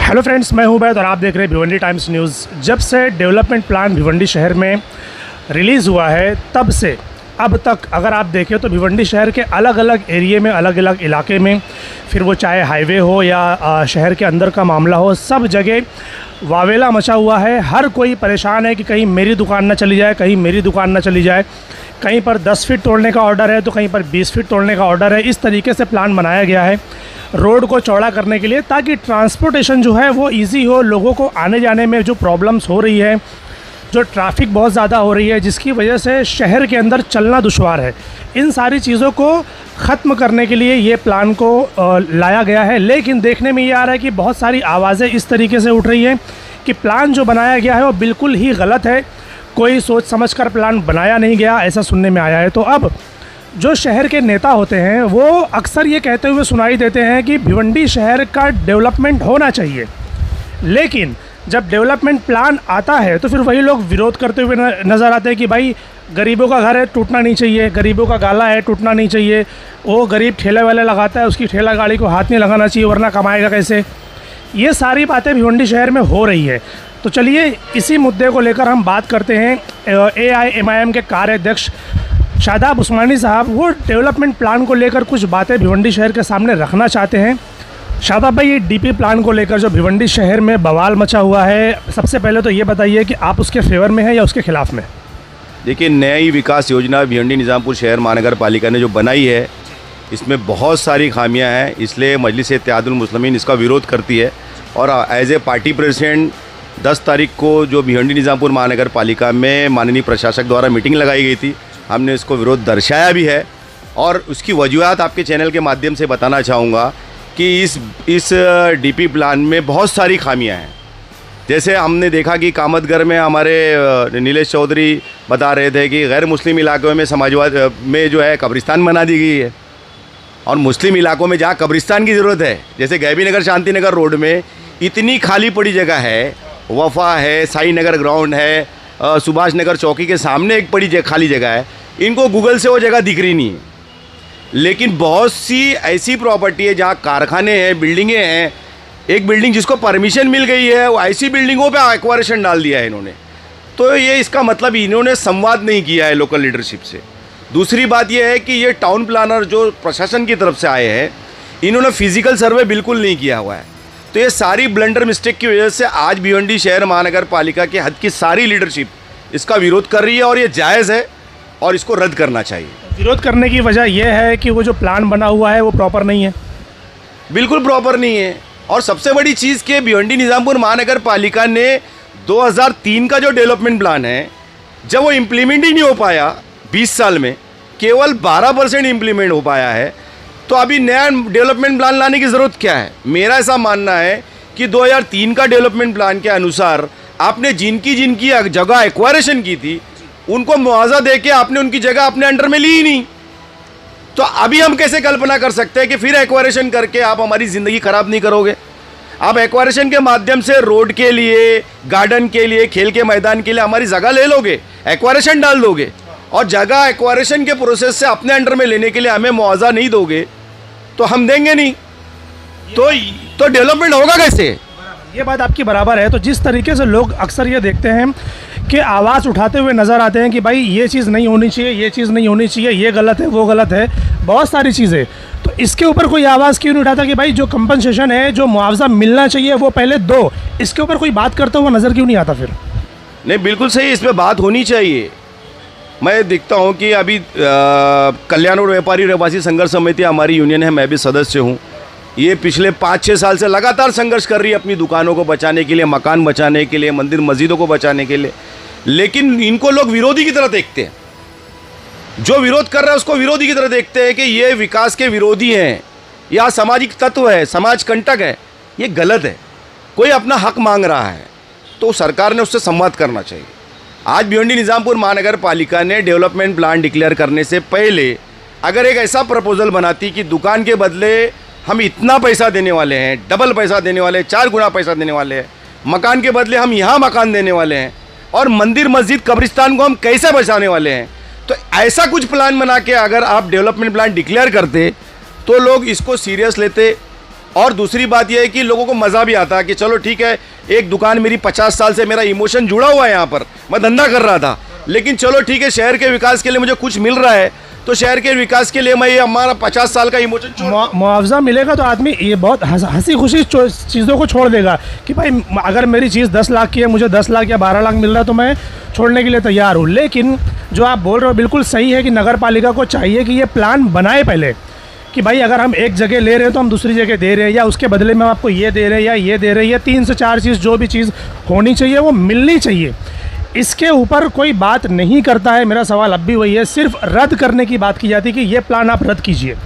Hello friends, मैं हूं बैद और आप देख रहे हैं भिवंडी टाइम्स न्यूज़। जब से डेवलपमेंट प्लान भिवंडी शहर में रिलीज़ हुआ है तब से अब तक अगर आप देखें तो भिवंडी शहर के अलग अलग एरिए में, अलग अलग इलाके में, फिर वो चाहे हाईवे हो या शहर के अंदर का मामला हो, सब जगह वावेला मचा हुआ है। हर कोई परेशान है कि कहीं मेरी दुकान ना चली जाए, कहीं मेरी दुकान ना चली जाए। कहीं पर 10 फीट तोड़ने का ऑर्डर है तो कहीं पर 20 फीट तोड़ने का ऑर्डर है। इस तरीके से प्लान बनाया गया है रोड को चौड़ा करने के लिए, ताकि ट्रांसपोर्टेशन जो है वो इजी हो। लोगों को आने जाने में जो प्रॉब्लम्स हो रही है, जो ट्रैफिक बहुत ज़्यादा हो रही है, जिसकी वजह से शहर के अंदर चलना दुश्वार है, इन सारी चीज़ों को ख़त्म करने के लिए ये प्लान को लाया गया है। लेकिन देखने में ये आ रहा है कि बहुत सारी आवाज़ें इस तरीके से उठ रही हैं कि प्लान जो बनाया गया है वो बिल्कुल ही गलत है, कोई सोच समझकर प्लान बनाया नहीं गया, ऐसा सुनने में आया है। तो अब जो शहर के नेता होते हैं वो अक्सर ये कहते हुए सुनाई देते हैं कि भिवंडी शहर का डेवलपमेंट होना चाहिए, लेकिन जब डेवलपमेंट प्लान आता है तो फिर वही लोग विरोध करते हुए नज़र आते हैं कि भाई गरीबों का घर है, टूटना नहीं चाहिए, गरीबों का गाला है, टूटना नहीं चाहिए, वो गरीब ठेले वाले लगाता है, उसकी ठेला गाड़ी को हाथ नहीं लगाना चाहिए वरना कमाएगा कैसे। ये सारी बातें भिवंडी शहर में हो रही है। तो चलिए इसी मुद्दे को लेकर हम बात करते हैं। AIMIM के कार्याध्यक्ष शादाब उस्मानी साहब वो डेवलपमेंट प्लान को लेकर कुछ बातें भिवंडी शहर के सामने रखना चाहते हैं। शादाब भाई, ये DP प्लान को लेकर जो भिवंडी शहर में बवाल मचा हुआ है, सबसे पहले तो ये बताइए कि आप उसके फेवर में हैं या उसके खिलाफ में? देखिए, नई विकास योजना भिवंडी निज़ामपुर शहर महानगर पालिका ने जो बनाई है, इसमें बहुत सारी खामियां हैं, इसलिए मजलिस-ए-इत्तेहादुल मुस्लिमीन इसका विरोध करती है। और एज ए पार्टी प्रेसिडेंट 10 तारीख को जो भिवंडी निज़ामपुर महानगर पालिका में माननीय प्रशासक द्वारा मीटिंग लगाई गई थी, हमने इसको विरोध दर्शाया भी है और उसकी वजूहत आपके चैनल के माध्यम से बताना चाहूँगा कि इस DP प्लान में बहुत सारी खामियां हैं। जैसे हमने देखा कि कामतगर में हमारे नीलेश चौधरी बता रहे थे कि गैर मुस्लिम इलाकों में समाजवाद में जो है कब्रिस्तान बना दी गई है, और मुस्लिम इलाकों में जहाँ कब्रिस्तान की ज़रूरत है, जैसे गैबी नगर शांति नगर रोड में इतनी खाली पड़ी जगह है, वफा है, साई नगर ग्राउंड है, सुभाष नगर चौकी के सामने एक बड़ी खाली जगह है, इनको गूगल से वो जगह दिख रही नहीं है। लेकिन बहुत सी ऐसी प्रॉपर्टी है जहाँ कारखाने हैं, बिल्डिंगें हैं। एक बिल्डिंग जिसको परमिशन मिल गई है, वो ऐसी बिल्डिंगों पे एक्वायरेशन डाल दिया है इन्होंने। तो ये इसका मतलब इन्होंने संवाद नहीं किया है लोकल लीडरशिप से। दूसरी बात ये है कि ये टाउन प्लानर जो प्रशासन की तरफ से आए हैं, इन्होंने फिजिकल सर्वे बिल्कुल नहीं किया हुआ है। तो ये सारी ब्लंडर मिस्टेक की वजह से आज भिवंडी शहर महानगर पालिका के हद की सारी लीडरशिप इसका विरोध कर रही है, और ये जायज़ है और इसको रद्द करना चाहिए। विरोध करने की वजह यह है कि वो जो प्लान बना हुआ है वो प्रॉपर नहीं है। बिल्कुल प्रॉपर नहीं है। और सबसे बड़ी चीज़ कि भिवंडी निज़ामपुर महानगर पालिका ने 2003 का जो डेवलपमेंट प्लान है, जब वो इम्प्लीमेंट ही नहीं हो पाया 20 साल में, केवल 12% इम्प्लीमेंट हो पाया है, तो अभी नया डेवलपमेंट प्लान लाने की ज़रूरत क्या है? मेरा ऐसा मानना है कि 2003 का डेवलपमेंट प्लान के अनुसार आपने जिनकी जगह एक्वायरेशन की थी, उनको मुआवजा दे के आपने उनकी जगह अपने अंडर में ली ही नहीं। तो अभी हम कैसे कल्पना कर सकते हैं कि फिर एक्वायरेशन करके आप हमारी ज़िंदगी ख़राब नहीं करोगे? आप एक्वायरेशन के माध्यम से रोड के लिए, गार्डन के लिए, खेल के मैदान के लिए हमारी जगह ले लोगे, एक्वायरेशन डाल दोगे, और जगह एक्वायरेशन के प्रोसेस से अपने अंडर में लेने के लिए हमें मुआवजा नहीं दोगे तो हम देंगे नहीं। तो डेवलपमेंट होगा कैसे? ये बात आपकी बराबर है। तो जिस तरीके से लोग अक्सर ये देखते हैं कि आवाज़ उठाते हुए नज़र आते हैं कि भाई ये चीज़ नहीं होनी चाहिए, ये चीज़ नहीं होनी चाहिए, ये गलत है, वो गलत है, बहुत सारी चीज़ें, तो इसके ऊपर कोई आवाज़ क्यों नहीं उठाता कि भाई जो कंपनसेशन है, जो मुआवजा मिलना चाहिए वो पहले दो? इसके ऊपर कोई बात करता हुआ नज़र क्यों नहीं आता फिर? नहीं, बिल्कुल सही, इस पर बात होनी चाहिए। मैं देखता हूँ कि अभी कल्याण और व्यापारी रहवासी संघर्ष समिति हमारी यूनियन है, मैं भी सदस्य हूँ। ये पिछले 5-6 साल से लगातार संघर्ष कर रही है अपनी दुकानों को बचाने के लिए, मकान बचाने के लिए, मंदिर मस्जिदों को बचाने के लिए। लेकिन इनको लोग विरोधी की तरह देखते हैं। जो विरोध कर रहा है उसको विरोधी की तरह देखते हैं कि ये विकास के विरोधी हैं या सामाजिक तत्व है, समाज कंटक है। ये गलत है। कोई अपना हक मांग रहा है तो सरकार ने उससे संवाद करना चाहिए। आज भिवंडी निज़ामपुर महानगर पालिका ने डेवलपमेंट प्लान डिक्लेयर करने से पहले अगर एक ऐसा प्रपोजल बनाती कि दुकान के बदले हम इतना पैसा देने वाले हैं, डबल पैसा देने वाले हैं, 4 गुना पैसा देने वाले हैं, मकान के बदले हम यहाँ मकान देने वाले हैं, और मंदिर मस्जिद कब्रिस्तान को हम कैसे बचाने वाले हैं, तो ऐसा कुछ प्लान बना के अगर आप डेवलपमेंट प्लान डिक्लेयर करते तो लोग इसको सीरियस लेते, और दूसरी बात यह है कि लोगों को मज़ा भी आता है कि चलो ठीक है, एक दुकान मेरी 50 साल से मेरा इमोशन जुड़ा हुआ है, यहाँ पर मैं धंधा कर रहा था, लेकिन चलो ठीक है, शहर के विकास के लिए मुझे कुछ मिल रहा है, तो शहर के विकास के लिए मैं ये हमारा 50 साल का इमोशन मुआवजा मिलेगा तो आदमी ये बहुत हंसी खुशी चीज़ों को छोड़ देगा कि भाई अगर मेरी चीज़ 10 लाख की है, मुझे 10 लाख या 12 लाख मिल रहा है तो मैं छोड़ने के लिए तैयार हूँ। लेकिन जो आप बोल रहे हो बिल्कुल सही है कि नगर पालिका को चाहिए कि ये प्लान बनाए पहले कि भाई अगर हम एक जगह ले रहे हैं तो हम दूसरी जगह दे रहे हैं, या उसके बदले में हम आपको ये दे रहे हैं या ये दे रहे हैं, या 3 से 4 चीज़ जो भी चीज़ होनी चाहिए वो मिलनी चाहिए। इसके ऊपर कोई बात नहीं करता है। मेरा सवाल अब भी वही है, सिर्फ रद्द करने की बात की जाती है कि ये प्लान आप रद्द कीजिए,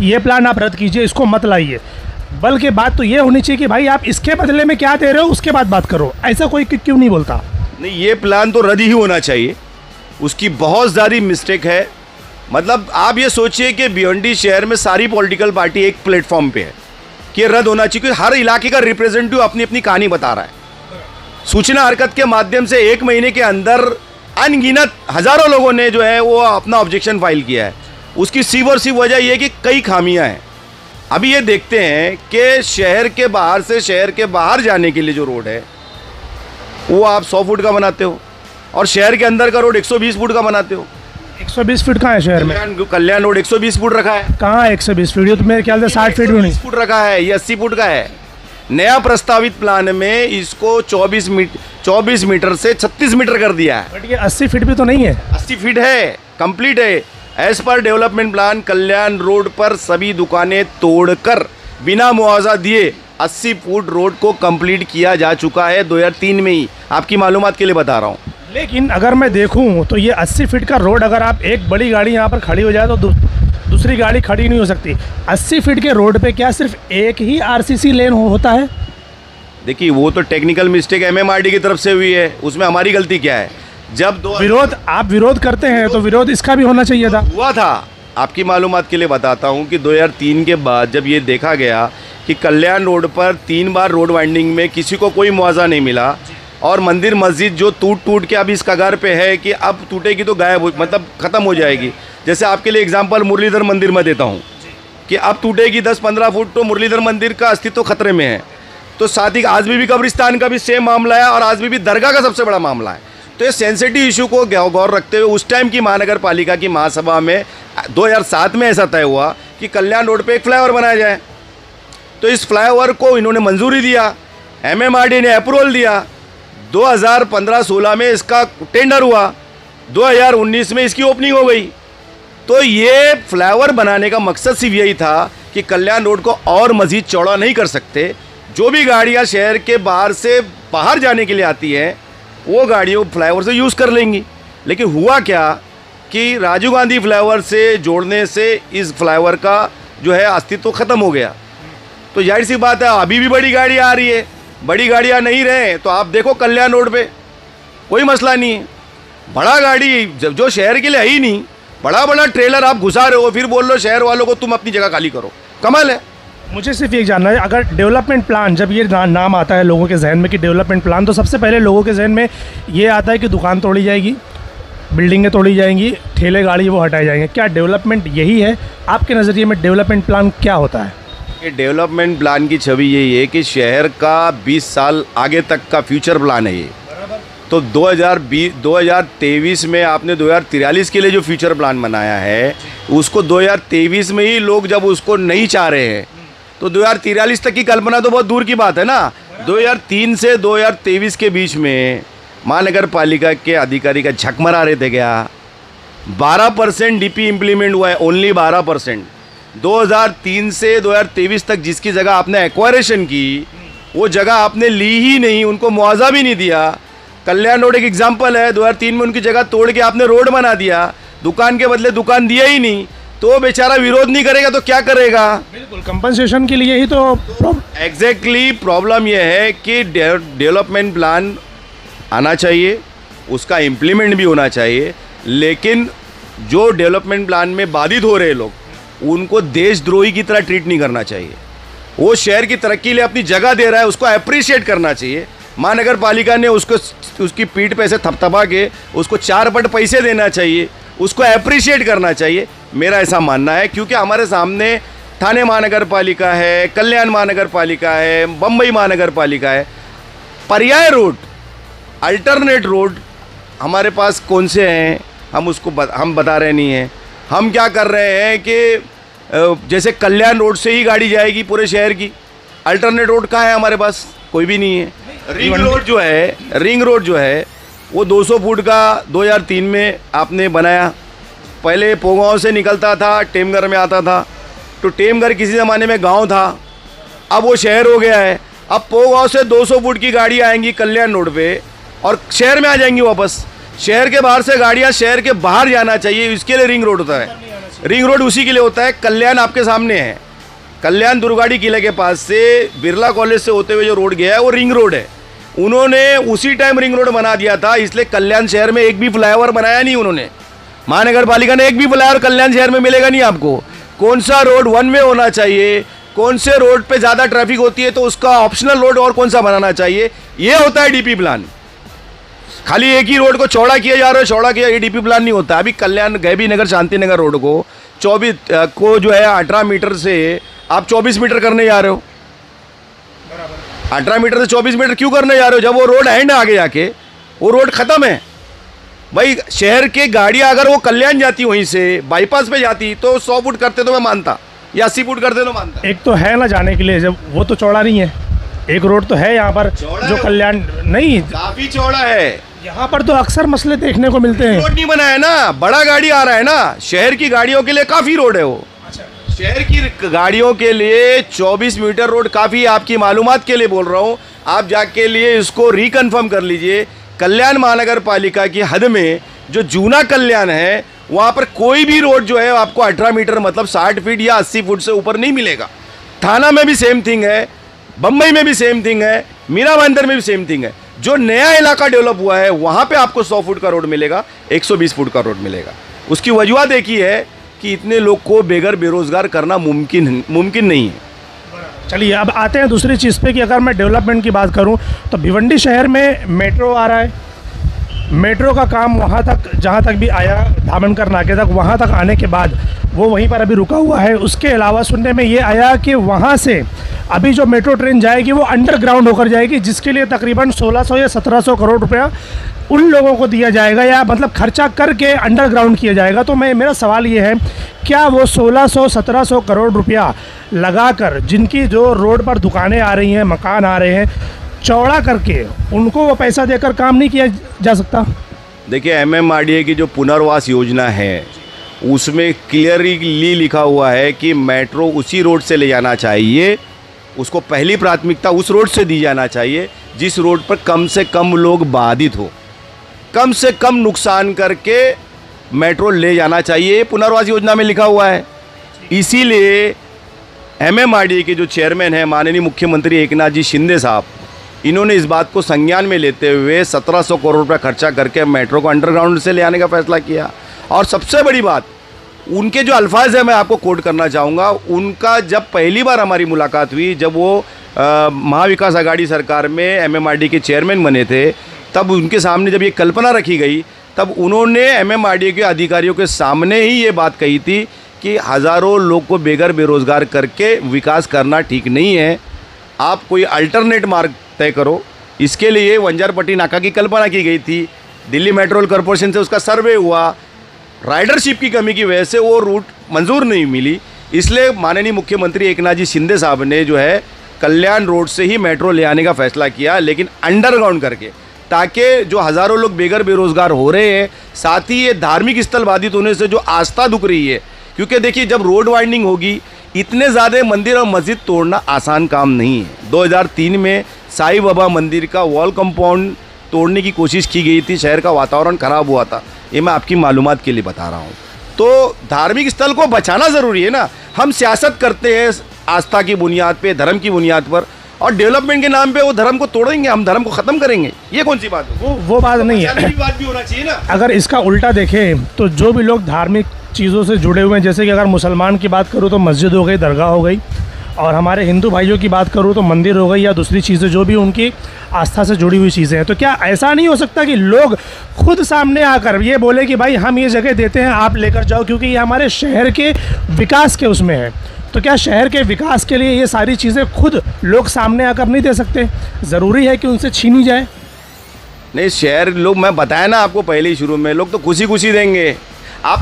ये प्लान आप रद्द कीजिए, इसको मत लाइए। बल्कि बात तो ये होनी चाहिए कि भाई आप इसके बदले में क्या दे रहे हो उसके बाद बात करो। ऐसा कोई क्यों नहीं बोलता? नहीं, ये प्लान तो रद्द ही होना चाहिए, उसकी बहुत ज़्यादा मिस्टेक है। मतलब आप ये सोचिए कि भिवंडी शहर में सारी पॉलिटिकल पार्टी एक प्लेटफॉर्म पे है कि ये रद्द होना चाहिए, क्योंकि हर इलाके का रिप्रेजेंटेटिव अपनी अपनी कहानी बता रहा है। सूचना हरकत के माध्यम से 1 महीने के अंदर अनगिनत हज़ारों लोगों ने जो है वो अपना ऑब्जेक्शन फाइल किया है। उसकी सिर्फ और सिर्फ वजह यह कि कई खामियां हैं। अभी ये देखते हैं कि शहर के बाहर से शहर के बाहर जाने के लिए जो रोड है वो आप 100 फुट का बनाते हो, और शहर के अंदर का रोड 120 फुट का बनाते हो। 120 फीट कहाँ है शहर में? कल्याण रोड 120 फुट रखा है। कहाँ 120 फीट? ये तो मेरे ख्याल से 60 फीट भी नहीं, फुट रखा है, ये 80 फुट का है। नया प्रस्तावित प्लान में इसको 24 मीटर से 36 मीटर कर दिया है। बट ये 80 फीट भी तो नहीं है। 80 फीट है, कंप्लीट है। एज पर डेवलपमेंट प्लान कल्याण रोड पर सभी दुकानें तोड़कर बिना मुआवजा दिए 80 फुट रोड को कंप्लीट किया जा चुका है 2003 में ही। आपकी मालूमात के लिए बता रहा हूँ। लेकिन अगर मैं देखूं तो ये 80 फीट का रोड, अगर आप एक बड़ी गाड़ी यहाँ पर खड़ी हो जाए तो दूसरी गाड़ी खड़ी नहीं हो सकती। 80 फीट के रोड पे क्या सिर्फ एक ही आरसीसी लेन होता है? देखिए, वो तो टेक्निकल मिस्टेक एमएमआरडी की तरफ से हुई है, उसमें हमारी गलती क्या है? जब आप विरोध करते हैं तो विरोध इसका भी होना चाहिए था। हुआ था। आपकी मालूमात के लिए बताता हूँ कि 2003 के बाद जब ये देखा गया कि कल्याण रोड पर 3 बार रोड वाइंडिंग में किसी को कोई मुआवजा नहीं मिला, और मंदिर मस्जिद जो टूट के अब इस कगार पे है कि अब टूटेगी तो गायब मतलब ख़त्म हो जाएगी। जैसे आपके लिए एग्जांपल मुरलीधर मंदिर में देता हूँ कि अब टूटेगी 10-15 फुट तो मुरलीधर मंदिर का अस्तित्व खतरे में है। तो साथ ही आजमी भी कब्रिस्तान का भी सेम मामला है, और आजमी भी दरगाह का सबसे बड़ा मामला है। तो ये सेंसिटिव इशू को गौर रखते हुए उस टाइम की महानगर पालिका की महासभा में 2007 में ऐसा तय हुआ कि कल्याण रोड पे एक फ्लाईओवर बनाया जाए। तो इस फ्लाईओवर को इन्होंने मंजूरी दिया, एमएमआरडी ने अप्रूवल दिया। 2015-16 में इसका टेंडर हुआ, 2019 में इसकी ओपनिंग हो गई। तो ये फ्लाईओवर बनाने का मकसद सिर्फ यही था कि कल्याण रोड को और मज़ीद चौड़ा नहीं कर सकते। जो भी गाड़ियां शहर के बाहर से बाहर जाने के लिए आती हैं वो गाड़ियों फ्लाईओवर से यूज़ कर लेंगी। लेकिन हुआ क्या कि राजीव गांधी फ्लाईओवर से जोड़ने से इस फ्लाईओवर का जो है अस्तित्व ख़त्म हो गया। तो जाहिर सी बात है, अभी भी बड़ी गाड़ियाँ आ रही है, बड़ी गाड़ियाँ नहीं रहे तो आप देखो कल्याण रोड पे कोई मसला नहीं है। बड़ा गाड़ी जो शहर के लिए है ही नहीं, बड़ा ट्रेलर आप घुसा रहे हो, फिर बोल लो शहर वालों को तुम अपनी जगह खाली करो। कमाल है। मुझे सिर्फ ये जानना है, अगर डेवलपमेंट प्लान जब ये नाम आता है लोगों के जहन में कि डेवलपमेंट प्लान, तो सबसे पहले लोगों के जहन में ये आता है कि दुकान तोड़ी जाएगी, बिल्डिंगें तोड़ी जाएंगी, ठेले गाड़ी वो हटाए जाएंगे। क्या डेवलपमेंट यही है? आपके नज़रिए में डेवलपमेंट प्लान क्या होता है? ये डेवलपमेंट प्लान की छवि यही है कि शहर का 20 साल आगे तक का फ्यूचर प्लान है ये। तो 2023 में आपने 2043 के लिए जो फ्यूचर प्लान बनाया है उसको 2023 में ही लोग जब उसको नहीं चाह रहे हैं तो 2043 तक की कल्पना तो बहुत दूर की बात है ना। 2003 से 2023 के बीच में महानगर पालिका के अधिकारी का झक मरा रहे थे क्या? 12% डीपी इम्प्लीमेंट हुआ है, ओनली 12%। 2003 से 2023 तक जिसकी जगह आपने एक्वायरेशन की वो जगह आपने ली ही नहीं, उनको मुआवजा भी नहीं दिया। कल्याण रोड एक एग्जाम्पल है, 2003 में उनकी जगह तोड़ के आपने रोड बना दिया, दुकान के बदले दुकान दिया ही नहीं, तो बेचारा विरोध नहीं करेगा तो क्या करेगा? बिल्कुल कंपनसेशन के लिए ही तो एग्जैक्टली प्रॉब्लम यह है कि डेवलपमेंट प्लान आना चाहिए, उसका इम्प्लीमेंट भी होना चाहिए, लेकिन जो डेवलपमेंट प्लान में बाधित हो रहे लोग उनको देशद्रोही की तरह ट्रीट नहीं करना चाहिए। वो शहर की तरक्की के लिए अपनी जगह दे रहा है, उसको अप्रिशिएट करना चाहिए। महानगर पालिका ने उसकी पीठ पे से थपथपा के उसको 4 पट पैसे देना चाहिए, उसको अप्रिशिएट करना चाहिए। मेरा ऐसा मानना है, क्योंकि हमारे सामने ठाणे महानगर पालिका है, कल्याण महानगर पालिका है, बम्बई महानगर पालिका है। पर्याय रोड, अल्टरनेट रोड हमारे पास कौन से हैं हम बता रहे नहीं हैं। हम क्या कर रहे हैं कि जैसे कल्याण रोड से ही गाड़ी जाएगी पूरे शहर की, अल्टरनेट रोड कहाँ है हमारे पास? कोई भी नहीं है। रिंग रोड जो है वो 200 फुट का 2003 में आपने बनाया। पहले पोगांव से निकलता था, टेमघर में आता था, तो टेमघर किसी ज़माने में गांव था, अब वो शहर हो गया है। अब पोगांव से 200 फुट की गाड़ी आएंगी कल्याण रोड पे और शहर में आ जाएंगी वापस। शहर के बाहर से गाड़ियाँ शहर के बाहर जाना चाहिए, इसके लिए रिंग रोड होता है। रिंग रोड उसी के लिए होता है। कल्याण आपके सामने है, कल्याण दुर्गाड़ी किले के पास से बिरला कॉलेज से होते हुए जो रोड गया है वो रिंग रोड है। उन्होंने उसी टाइम रिंग रोड बना दिया था, इसलिए कल्याण शहर में एक भी फ्लाईओवर बनाया नहीं उन्होंने। महानगर पालिका ने एक भी फ्लाईओवर कल्याण शहर में मिलेगा नहीं आपको। कौन सा रोड वन वे होना चाहिए, कौन से रोड पे ज़्यादा ट्रैफिक होती है तो उसका ऑप्शनल रोड और कौन सा बनाना चाहिए, ये होता है डीपी प्लान। खाली एक ही रोड को चौड़ा किया जा रहा है, चौड़ा किया, ये डीपी प्लान नहीं होता। अभी कल्याण गैबी नगर शांति नगर रोड को 24 को जो है 18 मीटर से आप 24 मीटर करने जा रहे हो। 18 मीटर से 24 मीटर क्यों करने जा रहे हो जब वो रोड एंड आगे जाके वो रोड खत्म है। भाई शहर के गाड़ियाँ अगर वो कल्याण जाती वहीं से बाईपास पे जाती तो 100 फुट करते तो मैं मानता, या 80 फुट करते तो मानता। एक तो है ना जाने के लिए, जब वो तो चौड़ा नहीं है, एक रोड तो है यहाँ पर जो कल्याण नहीं, काफी चौड़ा है। यहाँ पर तो अक्सर मसले देखने को मिलते हैं। रोड नहीं बना है ना, बड़ा गाड़ी आ रहा है ना, शहर की गाड़ियों के लिए काफी रोड है वो। शहर की गाड़ियों के लिए 24 मीटर रोड काफ़ी, आपकी मालूमात के लिए बोल रहा हूँ, आप जाके लिए इसको रिकन्फर्म कर लीजिए। कल्याण महानगर पालिका की हद में जो जूना कल्याण है वहाँ पर कोई भी रोड जो है आपको 18 मीटर मतलब 60 फीट या 80 फुट से ऊपर नहीं मिलेगा। थाना में भी सेम थिंग है, बम्बई में भी सेम थिंग है, मीरा भाईंदर में भी सेम थिंग है। जो नया इलाका डेवलप हुआ है वहाँ पर आपको 100 फुट का रोड मिलेगा, 120 फुट का रोड मिलेगा। उसकी वजह देखी है कि इतने लोग को बेघर बेरोजगार करना मुमकिन नहीं है। चलिए अब आते हैं दूसरी चीज़ पे कि अगर मैं डेवलपमेंट की बात करूं तो भिवंडी शहर में मेट्रो आ रहा है। मेट्रो का काम वहां तक जहां तक भी आया, धामनकर नाके तक, वहां तक आने के बाद वो वहीं पर अभी रुका हुआ है। उसके अलावा सुनने में ये आया कि वहां से अभी जो मेट्रो ट्रेन जाएगी वो अंडरग्राउंड होकर जाएगी, जिसके लिए तकरीबन 1600 या 1700 करोड़ रुपया उन लोगों को दिया जाएगा, या मतलब खर्चा करके अंडरग्राउंड किया जाएगा। तो मेरा सवाल ये है, क्या वो 1600-1700 करोड़ रुपया लगाकर जिनकी जो रोड पर दुकानें आ रही हैं, मकान आ रहे हैं, चौड़ा करके उनको वो पैसा देकर काम नहीं किया जा सकता? देखिए MMRDA की जो पुनर्वास योजना है उसमें क्लियरली लिखा हुआ है कि मेट्रो उसी रोड से ले जाना चाहिए, उसको पहली प्राथमिकता उस रोड से दी जाना चाहिए जिस रोड पर कम से कम लोग बाधित हो, कम से कम नुकसान करके मेट्रो ले जाना चाहिए, पुनर्वास योजना में लिखा हुआ है। इसीलिए MMRDA के जो चेयरमैन हैं माननीय मुख्यमंत्री एकनाथ जी शिंदे साहब, इन्होंने इस बात को संज्ञान में लेते हुए 1700 करोड़ रुपया खर्चा करके मेट्रो को अंडरग्राउंड से ले आने का फैसला किया। और सबसे बड़ी बात, उनके जो अल्फाज है मैं आपको कोट करना चाहूँगा। उनका जब पहली बार हमारी मुलाकात हुई, जब वो महाविकास आघाड़ी सरकार में MMRDA के चेयरमैन बने थे, तब उनके सामने जब ये कल्पना रखी गई तब उन्होंने MMRDA के अधिकारियों के सामने ही ये बात कही थी कि हज़ारों लोग को बेघर बेरोज़गार करके विकास करना ठीक नहीं है, आप कोई अल्टरनेट मार्ग तय करो। इसके लिए वंजारपट्टी नाका की कल्पना की गई थी, दिल्ली मेट्रो कॉरपोरेशन से उसका सर्वे हुआ, राइडरशिप की कमी की वजह से वो रूट मंजूर नहीं मिली। इसलिए माननीय मुख्यमंत्री एकनाथ जी शिंदे साहब ने जो है कल्याण रोड से ही मेट्रो ले आने का फैसला किया, लेकिन अंडरग्राउंड करके, ताकि जो हज़ारों लोग बेघर बेरोज़गार हो रहे हैं, साथ ही ये धार्मिक स्थल बाधित होने से जो आस्था दुख रही है, क्योंकि देखिए जब रोड वाइंडिंग होगी, इतने ज़्यादा मंदिर और मस्जिद तोड़ना आसान काम नहीं है। 2003 में साईं बाबा मंदिर का वॉल कंपाउंड तोड़ने की कोशिश की गई थी, शहर का वातावरण ख़राब हुआ था, ये मैं आपकी मालूमात के लिए बता रहा हूँ। तो धार्मिक स्थल को बचाना ज़रूरी है ना। हम सियासत करते हैं आस्था की बुनियाद पे, धर्म की बुनियाद पर, और डेवलपमेंट के नाम पे वो धर्म को तोड़ेंगे, हम धर्म को ख़त्म करेंगे, ये कौन सी बात है? वो बात नहीं है। बात भी होना चाहिए ना। अगर इसका उल्टा देखें तो जो भी लोग धार्मिक चीज़ों से जुड़े हुए हैं, जैसे कि अगर मुसलमान की बात करूँ तो मस्जिद हो गई, दरगाह हो गई, और हमारे हिंदू भाइयों की बात करूँ तो मंदिर हो गई या दूसरी चीज़ें जो भी उनकी आस्था से जुड़ी हुई चीज़ें हैं, तो क्या ऐसा नहीं हो सकता कि लोग खुद सामने आकर ये बोले कि भाई हम ये जगह देते हैं, आप लेकर जाओ, क्योंकि ये हमारे शहर के विकास के उसमें है। तो क्या शहर के विकास के लिए ये सारी चीज़ें खुद लोग सामने आकर नहीं दे सकते? ज़रूरी है कि उनसे छीनी जाए? नहीं, शहर लोग, मैं बताया ना आपको पहले ही शुरू में, लोग तो खुशी खुशी देंगे। आप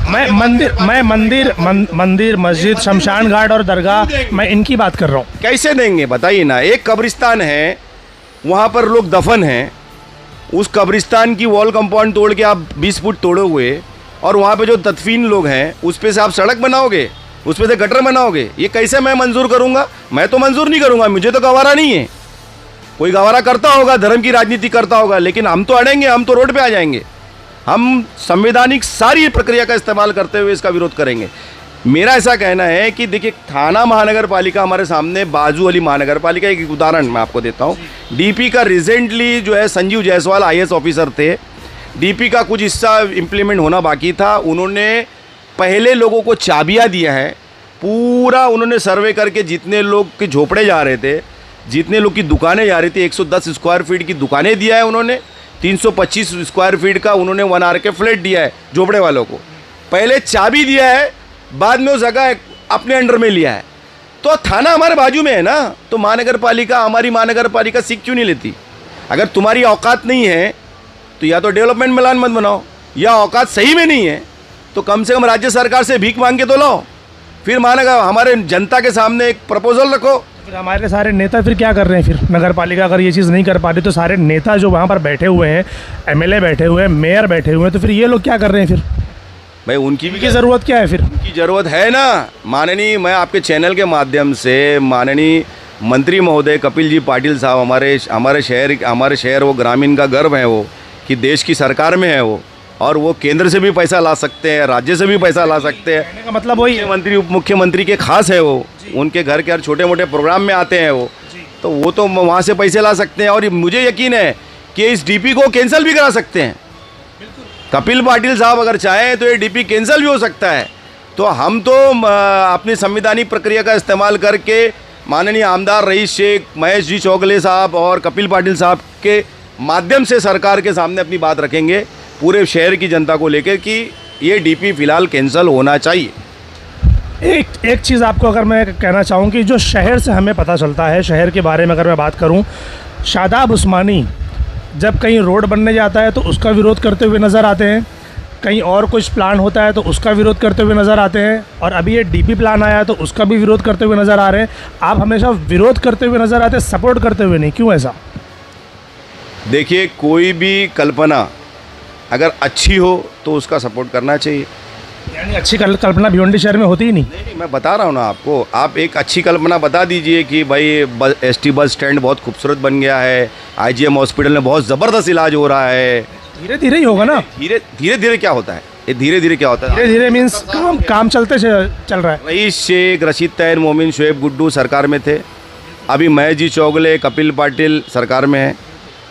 मंदिर मस्जिद शमशान घाट और दरगाह, मैं इनकी बात कर रहा हूँ। कैसे देंगे बताइए ना। एक कब्रिस्तान है, वहाँ पर लोग दफन हैं, उस कब्रिस्तान की वॉल कंपाउंड तोड़ के आप 20 फुट तोड़े हुए, और वहाँ पे जो तदफीन लोग हैं उस पे से आप सड़क बनाओगे, उस पे से गटर बनाओगे, ये कैसे मैं मंजूर करूँगा? मैं तो मंजूर नहीं करूँगा, मुझे तो गवारा नहीं है। कोई गवारा करता होगा, धर्म की राजनीति करता होगा, लेकिन हम तो अड़ेंगे, हम तो रोड पे आ जाएंगे। हम संवैधानिक सारी प्रक्रिया का इस्तेमाल करते हुए इसका विरोध करेंगे। मेरा ऐसा कहना है कि देखिए, थाना महानगर पालिका हमारे सामने, बाजू वाली महानगर पालिका, एक उदाहरण मैं आपको देता हूँ। डीपी का रिसेंटली जो है संजीव जायसवाल IAS ऑफिसर थे, डीपी का कुछ हिस्सा इम्प्लीमेंट होना बाकी था, उन्होंने पहले लोगों को चाबियाँ दिया है, पूरा उन्होंने सर्वे करके जितने लोग के झोपड़े जा रहे थे, जितने लोग की दुकानें जा रही थी, 110 स्क्वायर फीट की दुकानें दिया है उन्होंने, 325 स्क्वायर फीट का उन्होंने 1 आर के फ्लैट दिया है झोपड़े वालों को। पहले चाबी दिया है, बाद में उस जगह अपने अंडर में लिया है। तो थाना हमारे बाजू में है ना, तो महानगर पालिका, हमारी महानगर पालिका सीख क्यों नहीं लेती? अगर तुम्हारी औकात नहीं है तो या तो डेवलपमेंट प्लान मत बनाओ, या औकात सही में नहीं है तो कम से कम राज्य सरकार से भीख मांग के तो लाओ, फिर महानगर हमारे जनता के सामने एक प्रपोजल रखो। फिर हमारे सारे नेता फिर क्या कर रहे हैं? फिर नगर पालिका अगर ये चीज़ नहीं कर पा रही तो सारे नेता जो वहाँ पर बैठे हुए हैं, MLA बैठे हुए हैं, मेयर बैठे हुए हैं, तो फिर ये लोग क्या कर रहे हैं? फिर भाई उनकी भी ज़रूरत क्या है? फिर उनकी ज़रूरत है ना। माननीय, मैं आपके चैनल के माध्यम से माननीय मंत्री महोदय कपिल जी पाटिल साहब, हमारे शहर वो ग्रामीण का गर्व है, वो कि देश की सरकार में है वो, और वो केंद्र से भी पैसा ला सकते हैं, राज्य से भी पैसा ला सकते हैं। कहने का मतलब वही मंत्री उप मुख्यमंत्री के खास है वो, उनके घर के हर छोटे मोटे प्रोग्राम में आते हैं वो, तो वो तो वहाँ से पैसे ला सकते हैं। और मुझे यकीन है कि इस डीपी को कैंसिल भी करा सकते हैं। कपिल पाटिल साहब अगर चाहें तो ये डीपी कैंसिल भी हो सकता है। तो हम तो अपनी संवैधानिक प्रक्रिया का इस्तेमाल करके माननीय आमदार रईस शेख, महेश जी चौगले साहब और कपिल पाटिल साहब के माध्यम से सरकार के सामने अपनी बात रखेंगे, पूरे शहर की जनता को लेकर, कि ये डीपी फ़िलहाल कैंसिल होना चाहिए। एक चीज़ आपको अगर मैं कहना चाहूँ कि जो शहर से हमें पता चलता है, शहर के बारे में अगर मैं बात करूँ, शादाब उस्मानी जब कहीं रोड बनने जाता है तो उसका विरोध करते हुए नज़र आते हैं, कहीं और कुछ प्लान होता है तो उसका विरोध करते हुए नज़र आते हैं, और अभी ये डीपी प्लान आया है तो उसका भी विरोध करते हुए नज़र आ रहे हैं। आप हमेशा विरोध करते हुए नज़र आते हैं, सपोर्ट करते हुए नहीं, क्यों ऐसा? देखिए, कोई भी कल्पना अगर अच्छी हो तो उसका सपोर्ट करना चाहिए। यानी अच्छी कल्पना भिवंडी शहर में होती ही नहीं? नहीं, मैं बता रहा हूँ ना आपको। आप एक अच्छी कल्पना बता दीजिए कि भाई ST बस स्टैंड बहुत खूबसूरत बन गया है, IGM हॉस्पिटल में बहुत ज़बरदस्त इलाज हो रहा है। धीरे धीरे ही होगा ना। धीरे धीरे क्या होता है? ये धीरे धीरे क्या होता है? धीरे धीरे मीन्स काम चलते चल रहा है। रईस शेख, रशीद तैयब, मोमिन, शोएब गुड्डू सरकार में थे, अभी महेश जी चौगले, कपिल पाटिल सरकार में है,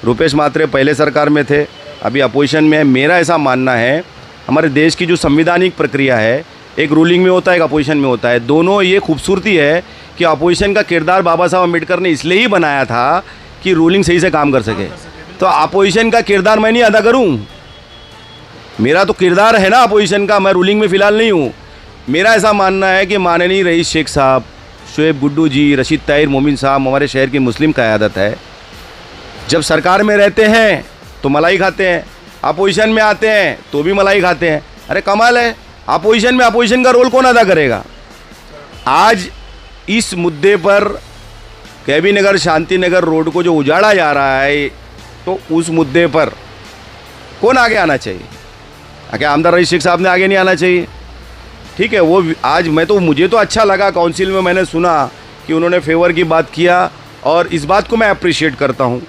रुपेश मात्रे पहले सरकार में थे, अभी अपोजिशन में है। मेरा ऐसा मानना है, हमारे देश की जो संवैधानिक प्रक्रिया है, एक रूलिंग में होता है, एक अपोजिशन में होता है। दोनों ये खूबसूरती है कि अपोजिशन का किरदार बाबा साहब अम्बेडकर ने इसलिए ही बनाया था कि रूलिंग सही से काम कर सके। तो अपोजिशन का किरदार मैं नहीं अदा करूं, मेरा तो किरदार है ना अपोजिशन का, मैं रूलिंग में फ़िलहाल नहीं हूं। मेरा ऐसा मानना है कि माननीय रईस शेख साहब, शोएब गुड्डू जी, रशीद तैयब, मोमिन साहब हमारे शहर की मुस्लिम क़यादत है। जब सरकार में रहते हैं तो मलाई खाते हैं, अपोजिशन में आते हैं तो भी मलाई खाते हैं। अरे कमाल है, अपोजिशन में अपोजिशन का रोल कौन अदा करेगा? आज इस मुद्दे पर KB नगर शांति नगर रोड को जो उजाड़ा जा रहा है, तो उस मुद्दे पर कौन आगे आना चाहिए? आगे आमदार रईस शेख साहब ने आगे नहीं आना चाहिए। ठीक है, वो आज मुझे तो अच्छा लगा, काउंसिल में मैंने सुना कि उन्होंने फेवर की बात किया, और इस बात को मैं अप्रिशिएट करता हूँ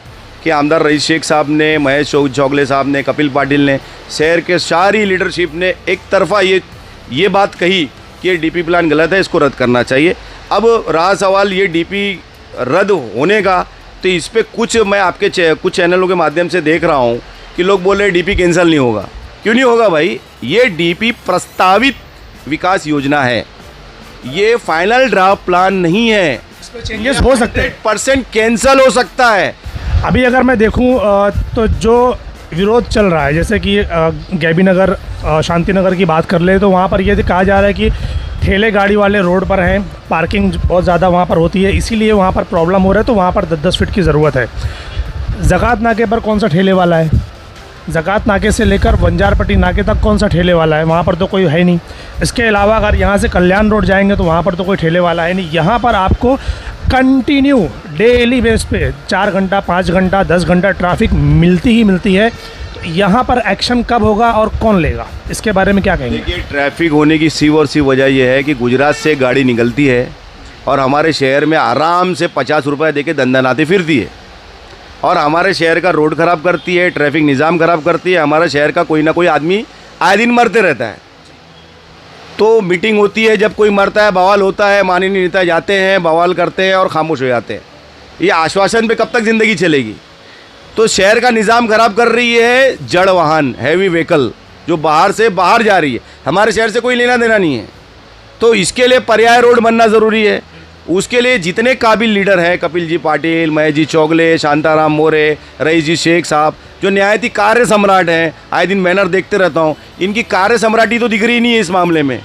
कि आमदार रईस शेख साहब ने, महेश चौगले साहब ने, कपिल पाटिल ने, शहर के सारी लीडरशिप ने एक तरफा ये बात कही कि ये डीपी प्लान गलत है, इसको रद्द करना चाहिए। अब रहा सवाल ये डीपी रद्द होने का, तो इस पर कुछ मैं आपके कुछ चैनलों के माध्यम से देख रहा हूँ कि लोग बोल रहे हैं डीपी कैंसिल नहीं होगा। क्यों नहीं होगा भाई? ये डीपी प्रस्तावित विकास योजना है, ये फाइनल ड्राफ्ट प्लान नहीं है, इस पर चेंजेस हो सकते हैं, % कैंसिल हो सकता है। अभी अगर मैं देखूं तो जो विरोध चल रहा है, जैसे कि KB नगर, शांति नगर की बात कर ले, तो वहाँ पर ये कहा जा रहा है कि ठेले गाड़ी वाले रोड पर हैं, पार्किंग बहुत ज़्यादा वहाँ पर होती है, इसीलिए वहाँ पर प्रॉब्लम हो रहा है। तो वहाँ पर 10-10 फीट की ज़रूरत है। ज़कात नाके पर कौन सा ठेले वाला है? ज़कात नाके से लेकर बंजारपट्टी नाके तक कौन सा ठेले वाला है? वहाँ पर तो कोई है नहीं। इसके अलावा अगर यहाँ से कल्याण रोड जाएंगे तो वहाँ पर तो कोई ठेले वाला है नहीं। यहाँ पर आपको कंटिन्यू डेली बेस पे 4 घंटा, 5 घंटा, 10 घंटा ट्रैफिक मिलती ही मिलती है। तो यहाँ पर एक्शन कब होगा और कौन लेगा, इसके बारे में क्या कहेंगे? देखिए, ट्रैफिक होने की सिर्फ और सिर्फ वजह यह है कि गुजरात से गाड़ी निकलती है और हमारे शहर में आराम से 50 रुपये दे के दंदनाती फिरती है और हमारे शहर का रोड ख़राब करती है, ट्रैफिक निज़ाम ख़राब करती है। हमारे शहर का कोई ना कोई आदमी आए दिन मरते रहता है। तो मीटिंग होती है, जब कोई मरता है, बवाल होता है, माननीय नेता जाते हैं, बवाल करते हैं और खामोश हो जाते हैं। ये आश्वासन पे कब तक ज़िंदगी चलेगी? तो शहर का निज़ाम ख़राब कर रही है जड़ वाहन, हैवी व्हीकल जो बाहर से बाहर जा रही है। हमारे शहर से कोई लेना देना नहीं है। तो इसके लिए पर्याय रोड बनना ज़रूरी है। उसके लिए जितने काबिल लीडर हैं, कपिल जी पाटिल, महेश जी चौगले, शांताराम मोरे, रईस जी शेख साहब, जो नहायती कार्य सम्राट हैं, आए दिन बैनर देखते रहता हूँ, इनकी कार्य सम्राटी तो दिख रही नहीं है इस मामले में।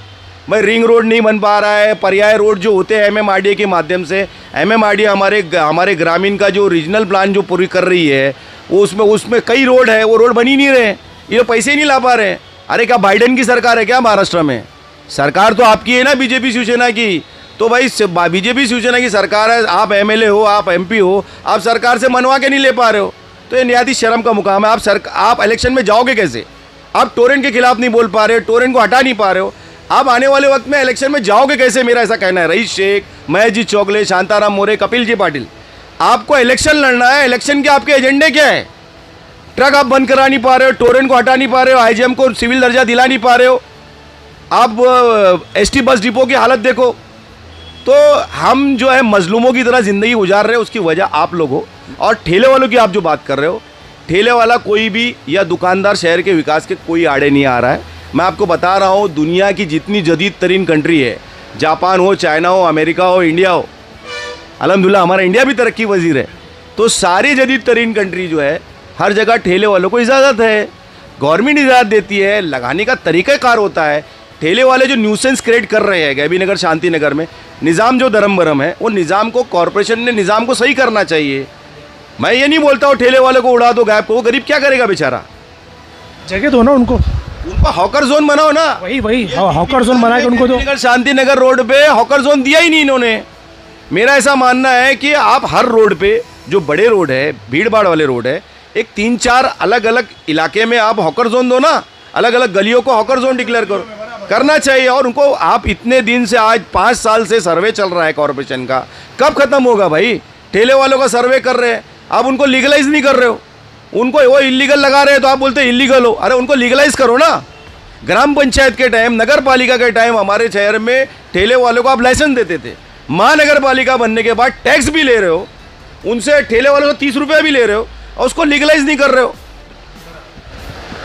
भाई रिंग रोड नहीं बन पा रहा है, पर्याय रोड जो होते हैं MMRDA के माध्यम से, MMRDA हमारे ग्रामीण का जो रीजनल प्लान जो पूरी कर रही है, वो उसमें कई रोड है, वो रोड बन ही नहीं रहे, ये पैसे ही नहीं ला पा रहे हैं। अरे क्या बाइडेन की सरकार है क्या महाराष्ट्र में? सरकार तो आपकी है ना, बीजेपी शिवसेना की। तो भाई बीजेपी शिवसेना की सरकार है, आप MLA हो, आप MP हो, आप सरकार से मनवा के नहीं ले पा रहे हो, तो ये निहायती शर्म का मुकाम है। आप इलेक्शन में जाओगे कैसे? आप टोरेंट के खिलाफ नहीं बोल पा रहे हो, टोरेंट को हटा नहीं पा रहे हो, आप आने वाले वक्त में इलेक्शन में जाओगे कैसे? मेरा ऐसा कहना है। रईस शेख, महेश जी चौगले, शांताराम मोरे, कपिल जी पाटिल, आपको इलेक्शन लड़ना है। इलेक्शन के आपके एजेंडे क्या है? ट्रक आप बंद करा नहीं पा रहे हो, टोरेंट को हटा नहीं पा रहे हो, IGM को सिविल दर्जा दिला नहीं पा रहे हो, आप ST बस डिपो की हालत देखो। तो हम जो है मजलूमों की तरह ज़िंदगी गुजार रहे हैं, उसकी वजह आप लोग हो। और ठेले वालों की आप जो बात कर रहे हो, ठेले वाला कोई भी या दुकानदार शहर के विकास के कोई आड़े नहीं आ रहा है। मैं आपको बता रहा हूँ, दुनिया की जितनी जदीद तरीन कंट्री है, जापान हो, चाइना हो, अमेरिका हो, इंडिया हो, अल्हम्दुलिल्लाह हमारा इंडिया भी तरक्की वजीर है। तो सारी जदीद तरीन कंट्री जो है, हर जगह ठेले वालों को इजाज़त है, गवर्नमेंट इजाज़त देती है, लगाने का तरीक़ाकार होता है। ठेले वाले जो न्यूसेंस क्रिएट कर रहे हैं गैबी नगर, शांति नगर में, निज़ाम जो धर्म भरम है, वो निज़ाम को कॉरपोरेशन ने निज़ाम को सही करना चाहिए। मैं ये नहीं बोलता हूँ ठेले वाले को उड़ा दो गैप को, वो गरीब क्या करेगा बेचारा? जगह दो ना उनको हॉकर जोन बनाओ ना। वही हॉकर जोन बना के उनको दो। शांति नगर रोड पे हॉकर जोन दिया ही नहीं इन्होंने। मेरा ऐसा मानना है कि आप हर रोड पे, जो बड़े रोड है, भीड़ भाड़ वाले रोड है, एक 3-4 अलग अलग इलाके में आप हॉकर जोन दो ना, अलग अलग गलियों को हॉकर जोन डिक्लेयर करो, करना चाहिए। और उनको आप इतने दिन से, आज 5 साल से सर्वे चल रहा है कॉर्पोरेशन का, कब खत्म होगा भाई? ठेले वालों का सर्वे कर रहे हैं, आप उनको लीगलाइज नहीं कर रहे हो, उनको वो इलीगल लगा रहे हैं तो आप बोलते हैं इलीगल हो। अरे उनको लीगलाइज करो ना। ग्राम पंचायत के टाइम, नगर पालिका के टाइम हमारे शहर में ठेले वालों को आप लाइसेंस देते थे, महानगर पालिका बनने के बाद टैक्स भी ले रहे हो, उनसे ठेले वालों को 30 रुपये भी ले रहे हो और उसको लीगलाइज नहीं कर रहे हो।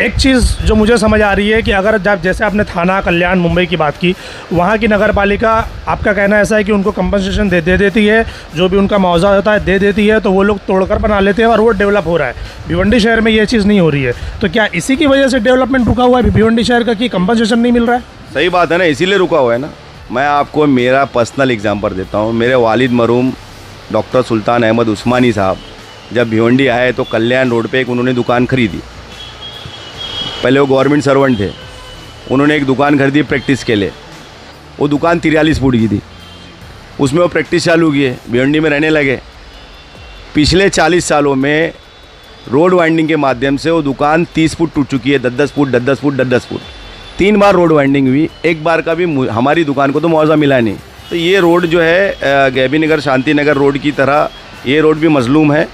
एक चीज़ जो मुझे समझ आ रही है कि अगर जब जैसे आपने थाना कल्याण मुंबई की बात की, वहाँ की नगर पालिका, आपका कहना ऐसा है कि उनको कंपनसेशन दे देती है, जो भी उनका मुआवजा होता है दे देती है, तो वो लोग तोड़कर बना लेते हैं और वो डेवलप हो रहा है। भिवंडी शहर में ये चीज़ नहीं हो रही है, तो क्या इसी की वजह से डेवलपमेंट रुका हुआ है भिवंडी शहर का, कि कंपनसेशन नहीं मिल रहा है? सही बात है ना, इसीलिए रुका हुआ है ना। मैं आपको मेरा पर्सनल एग्जाम्पल देता हूँ। मेरे वालिद मरहूम डॉक्टर सुल्तान अहमद उस्मानी साहब जब भिवंडी आए तो कल्याण रोड पे एक उन्होंने दुकान खरीदी। पहले वो गवर्नमेंट सर्वेंट थे, उन्होंने एक दुकान खरीदी प्रैक्टिस के लिए। वो दुकान 43 फुट की थी, उसमें वो प्रैक्टिस चालू किए, भिवंडी में रहने लगे। पिछले 40 सालों में रोड वाइंडिंग के माध्यम से वो दुकान 30 फुट टूट चुकी है, 10-10 फुट, 10-10 फुट, 10-10 फुट। 3 बार रोड वाइंडिंग हुई, एक बार का भी हमारी दुकान को तो मुआवजा मिला नहीं। तो ये रोड जो है गैबी नगर शांति नगर रोड की तरह ये रोड भी मजलूम है।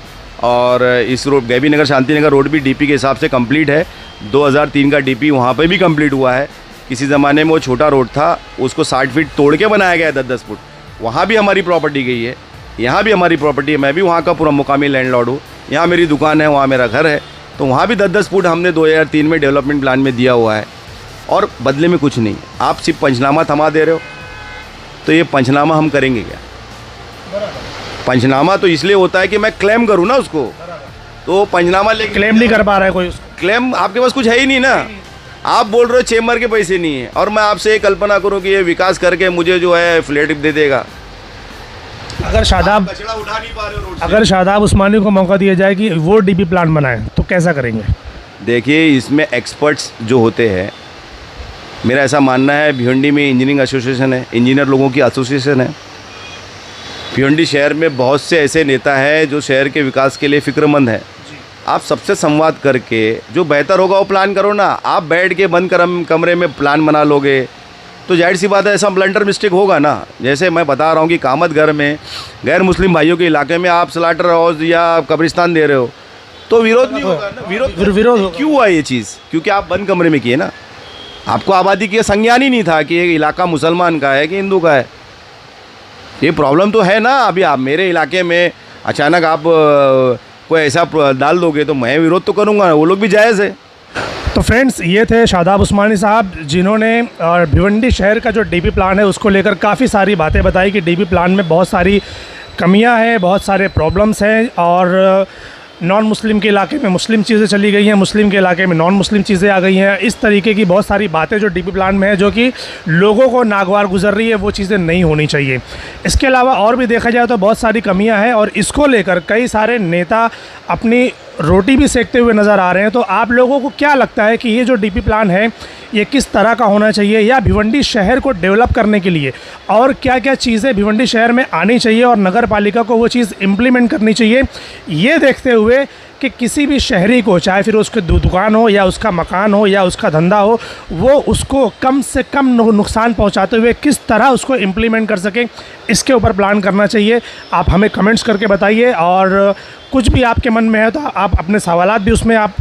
और इस रोड गैबी नगर शांति नगर रोड भी DP के हिसाब से कंप्लीट है। 2003 का DP वहाँ पे भी कंप्लीट हुआ है। किसी ज़माने में वो छोटा रोड था, उसको 60 फीट तोड़ के बनाया गया है 10-10 फुट। वहाँ भी हमारी प्रॉपर्टी गई है, यहाँ भी हमारी प्रॉपर्टी है। मैं भी वहाँ का पूरा मुकामी लैंडलॉर्ड हूँ, यहाँ मेरी दुकान है, वहाँ मेरा घर है। तो वहाँ भी 10-10 फुट हमने 2003 में डेवलपमेंट प्लान में दिया हुआ है और बदले में कुछ नहीं। आप सिर्फ पंचनामा थमा दे रहे हो, तो ये पंचनामा हम करेंगे क्या? पंचनामा तो इसलिए होता है कि मैं क्लेम करूँ ना उसको, तो पंचनामा लेके क्लेम नहीं कर पा रहा है कोई उसको। क्लेम आपके पास कुछ है ही नहीं ना। आप बोल रहे हो चेम्बर के पैसे नहीं है, और मैं आपसे ये कल्पना करूं कि ये विकास करके मुझे जो है फ्लैट दे देगा। अगर शादाब कचरा उठा नहीं पा रहे हो रोड से। अगर शादाब उस्मानी को मौका दिया जाए कि वो डीपी प्लांट बनाएं तो कैसा करेंगे? देखिए, इसमें एक्सपर्ट्स जो होते हैं, मेरा ऐसा मानना है, भिवंडी में इंजीनियरिंग एसोसिएशन है, इंजीनियर लोगों की एसोसिएशन है। भिवंडी शहर में बहुत से ऐसे नेता हैं जो शहर के विकास के लिए फ़िक्रमंद हैं। आप सबसे संवाद करके जो बेहतर होगा वो प्लान करो ना। आप बैठ के बंद कमरे में प्लान बना लोगे तो जाहिर सी बात है ऐसा ब्लंडर मिस्टेक होगा ना। जैसे मैं बता रहा हूँ कि कामतघर में गैर मुस्लिम भाइयों के इलाके में आप स्लाटर हाउस या कब्रिस्तान दे रहे हो तो विरोध नहीं होगा ना। विरोध होगा। क्यों हुआ ये चीज़? क्योंकि आप बंद कमरे में किए ना। आपको आबादी की संज्ञान ही नहीं था कि ये इलाका मुसलमान का है कि हिंदू का है। ये प्रॉब्लम तो है ना। अभी आप मेरे इलाके में अचानक आप कोई ऐसा डाल दोगे तो मैं विरोध तो करूँगा, वो लोग भी जायज़ है। तो फ्रेंड्स, ये थे शादाब उस्मानी साहब जिन्होंने भिवंडी शहर का जो डीपी प्लान है उसको लेकर काफ़ी सारी बातें बताई कि डीपी प्लान में बहुत सारी कमियां हैं, बहुत सारे प्रॉब्लम्स हैं, और नॉन मुस्लिम के इलाके में मुस्लिम चीज़ें चली गई हैं, मुस्लिम के इलाके में नॉन मुस्लिम चीज़ें आ गई हैं। इस तरीके की बहुत सारी बातें जो डीपी प्लान में है जो कि लोगों को नागवार गुजर रही है, वो चीज़ें नहीं होनी चाहिए। इसके अलावा और भी देखा जाए तो बहुत सारी कमियां हैं और इसको लेकर कई सारे नेता अपनी रोटी भी सेकते हुए नज़र आ रहे हैं। तो आप लोगों को क्या लगता है कि ये जो डीपी प्लान है ये किस तरह का होना चाहिए, या भिवंडी शहर को डेवलप करने के लिए और क्या क्या चीज़ें भिवंडी शहर में आनी चाहिए और नगर पालिका को वो चीज़ इम्प्लीमेंट करनी चाहिए, ये देखते हुए कि किसी भी शहरी को, चाहे फिर उसकी दुकान हो या उसका मकान हो या उसका धंधा हो, वो उसको कम से कम नुकसान पहुंचाते हुए किस तरह उसको इम्प्लीमेंट कर सके, इसके ऊपर प्लान करना चाहिए। आप हमें कमेंट्स करके बताइए, और कुछ भी आपके मन में है तो आप अपने सवालात भी उसमें आप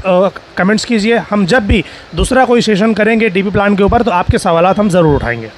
कमेंट्स कीजिए। हम जब भी दूसरा कोई सेशन करेंगे डीपी प्लान के ऊपर तो आपके सवालात हम ज़रूर उठाएंगे।